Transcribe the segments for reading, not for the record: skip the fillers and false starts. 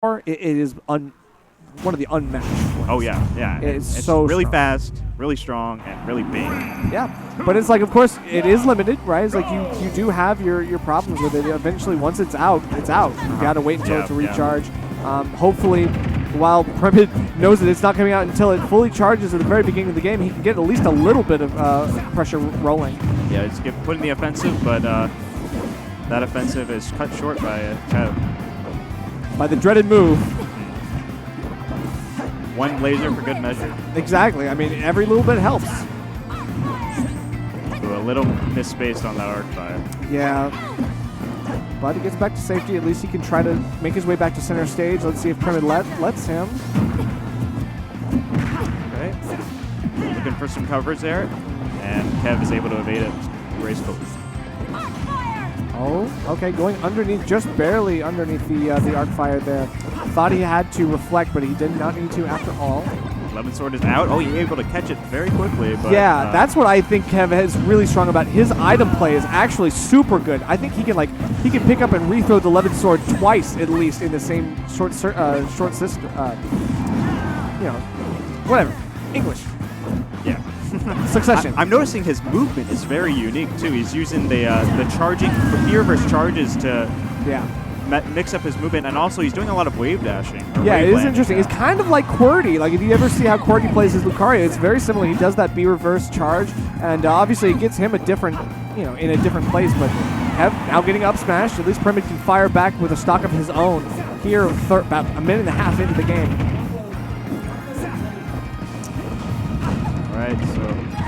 it is one of the unmatched ones. Oh, yeah, yeah. It's so really strong. fast, really strong, and really big. Yeah, but it's like, of course, it is limited, right? It's like you do have your problems with it. Eventually, once it's out, it's out. You got to wait until it to recharge. Hopefully, while Primid knows that it's not coming out until it fully charges at the very beginning of the game, he can get at least a little bit of pressure rolling. Yeah, it's put in the offensive, but that offensive is cut short by Kev. By the dreaded move. One laser for good measure. Exactly. I mean, every little bit helps. So a little misspaced on that arc fire. Yeah. But he gets back to safety. At least he can try to make his way back to center stage. Let's see if Primid lets him. Okay. Looking for some coverage there. And Kev is able to evade it gracefully. Oh, okay, going underneath, just barely underneath the arc fire there. Thought he had to reflect, but he did not need to after all. 11 sword is out. Oh, he's able to catch it very quickly. But, yeah, that's what I think Kev is really strong about. His item play is actually super good. I think he can pick up and rethrow the 11 sword twice at least in the same short system. Whatever. English. Yeah. Succession. I'm noticing his movement is very unique too. He's using the charging, the B-reverse charges to mix up his movement, and also he's doing a lot of wave dashing. Yeah, it is interesting. It's kind of like QWERTY. Like if you ever see how QWERTY plays his Lucario, it's very similar. He does that B-reverse charge, and obviously it gets him a different, in a different place. But now getting up smash, at least Primid can fire back with a stock of his own here about a minute and a half into the game. Right, so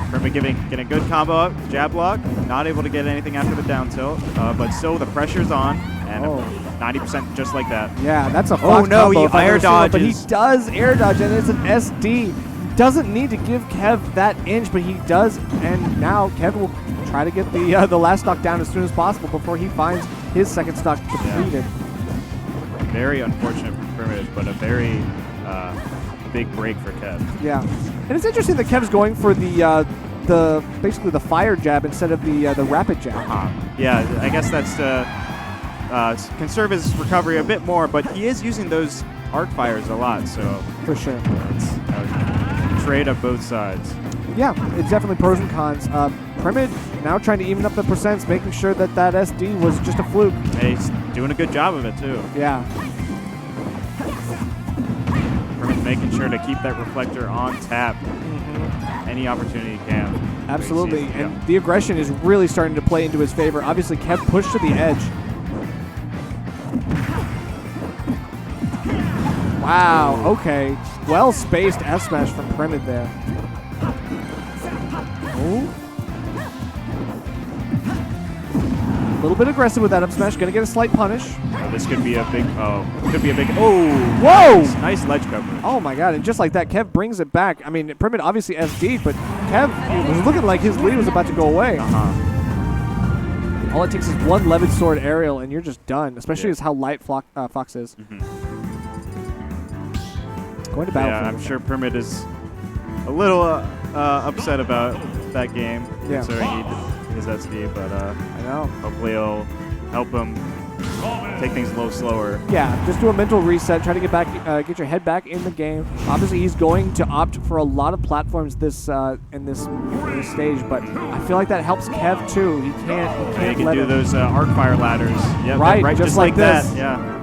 Primid getting a good combo up, jab block, not able to get anything after the down tilt, but still the pressure's on, and 90% just like that. Yeah, that's a Fox combo he air dodges. But he does air dodge, and it's an SD. Doesn't need to give Kev that inch, but he does, and now Kev will try to get the last stock down as soon as possible before he finds his second stock depleted. Yeah. Very unfortunate for Primid, but a very big break for Kev. Yeah, and it's interesting that Kev's going for the basically the fire jab instead of the rapid jab. Yeah, I guess that's conserve his recovery a bit more, but he is using those arc fires a lot, so for sure, it's trade of both sides. Yeah, it's definitely pros and cons. Primid now trying to even up the percents, making sure that SD was just a fluke. And he's doing a good job of it too. Yeah. Making sure to keep that reflector on tap any opportunity he can. Absolutely, and the aggression is really starting to play into his favor. Obviously, Kev pushed to the edge. Wow, okay. Well-spaced F-smash from Primid there. Oh. A little bit aggressive with that up smash. Gonna get a slight punish. This could be a big, whoa! Whoa! Nice ledge cover. Oh my god, and just like that, Kev brings it back. I mean, Primid obviously SD'd, but Kev was looking like his lead was about to go away. All it takes is one levied sword aerial, and you're just done, especially as how light Fox is. Going to battle. Yeah, I'm sure Primid is a little upset about that game, considering his SD, but I know. Hopefully it'll help him take things a little slower. Yeah, just do a mental reset, try to get back, get your head back in the game. Obviously, he's going to opt for a lot of platforms in this stage, but I feel like that helps Kev too. He can't He can do those arc fire ladders. Yep, right, just like this. That. Yeah.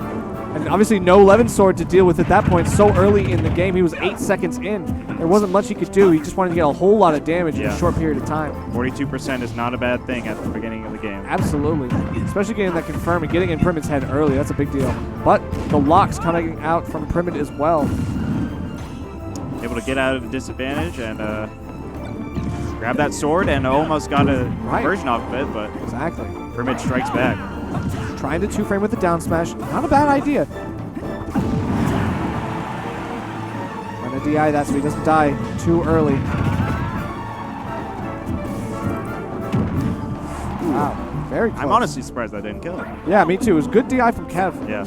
And obviously no Levin sword to deal with at that point so early in the game. He was 8 seconds in. There wasn't much he could do. He just wanted to get a whole lot of damage in a short period of time. 42% is not a bad thing at the beginning of the game. Absolutely. Especially getting that confirmed and getting in Primid's head early. That's a big deal. But the locks coming out from Primid as well. Able to get out of the disadvantage and grab that sword and almost got a version off of it, but exactly. Primid strikes back. Trying to two-frame with the down smash. Not a bad idea. Trying to DI that so he doesn't die too early. Wow, very close. I'm honestly surprised I didn't kill him. Yeah, me too. It was good DI from Kev. Yeah.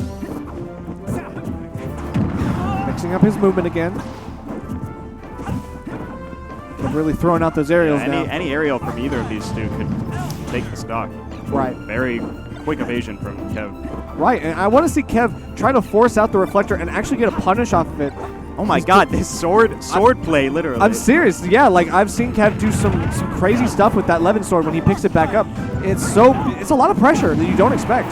Mixing up his movement again. Kev really throwing out those aerials now. Any aerial from either of these two could take the stock. Right. Very quick evasion from Kev. Right, and I want to see Kev try to force out the reflector and actually get a punish off of it. Oh my God, this sword play, literally. I'm serious. Yeah, like I've seen Kev do some crazy stuff with that Levin sword when he picks it back up. It's a lot of pressure that you don't expect.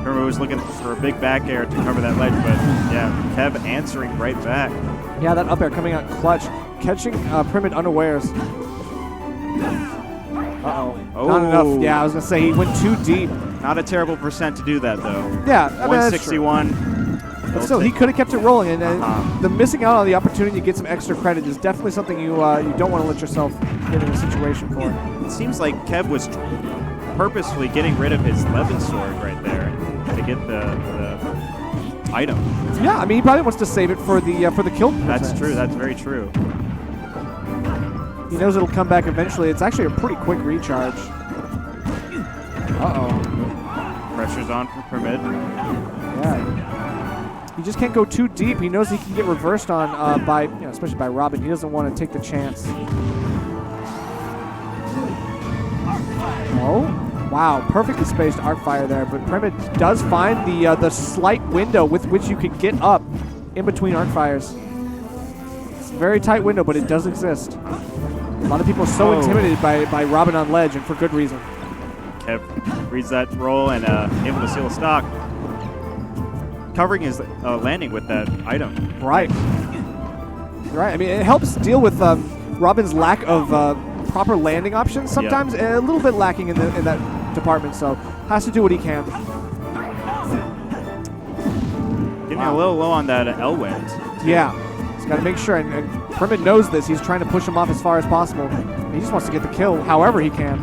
Primid was looking for a big back air to cover that ledge, but yeah, Kev answering right back. Yeah, that up air coming out clutch, catching Primid unawares. Uh-oh. Oh. Not enough. Yeah, I was going to say he went too deep. Not a terrible percent to do that, though. Yeah, I mean, 161. But still, he could have kept it rolling, and the missing out on the opportunity to get some extra credit is definitely something you don't want to let yourself get in a situation for. It seems like Kev was purposefully getting rid of his Levin sword right there to get the item. Yeah, I mean, he probably wants to save it for the kill. That's true. That's very true. He knows it'll come back eventually. It's actually a pretty quick recharge. Uh-oh. Pressure's on for Primid. Yeah. He just can't go too deep. He knows he can get reversed on by, especially by Robin. He doesn't want to take the chance. Oh, wow. Perfectly spaced arc fire there, but Primid does find the slight window with which you can get up in between arc fires. It's a very tight window, but it does exist. A lot of people are so intimidated by Robin on ledge, and for good reason. Kev reads that roll and able to seal a stock. Covering his landing with that item. Right. Right. I mean, it helps deal with Robin's lack of proper landing options sometimes, and a little bit lacking in that department, so has to do what he can. Getting a little low on that L-wind. Yeah. He's got to make sure, and Primid knows this. He's trying to push him off as far as possible. He just wants to get the kill however he can.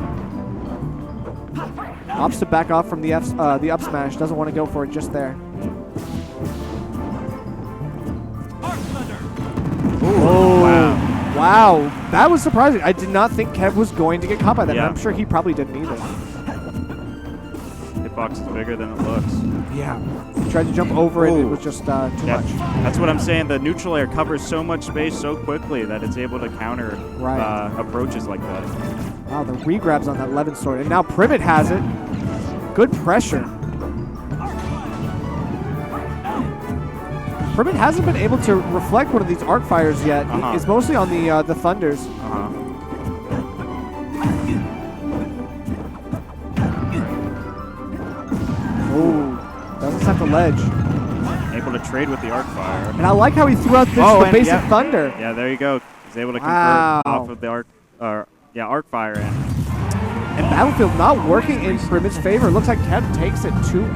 Opts to back off from the up smash. Doesn't want to go for it just there. Oh, wow. Wow. That was surprising. I did not think Kev was going to get caught by that. Yeah. I'm sure he probably didn't either. Hitbox is bigger than it looks. Yeah. He tried to jump over it. It was just too much. That's what I'm saying. The neutral air covers so much space so quickly that it's able to counter approaches like that. Wow, the re-grabs on that Levin sword. And now Primid has it. Good pressure. Primid hasn't been able to reflect one of these arc fires yet. It's mostly on the thunders. Oh, doesn't set the ledge. Able to trade with the arc fire. And I like how he threw out the basic thunder. Yeah, there you go. He's able to convert off of the arc fire. And Battlefield not working in Primid's favor. Looks like Kev takes it 2-0.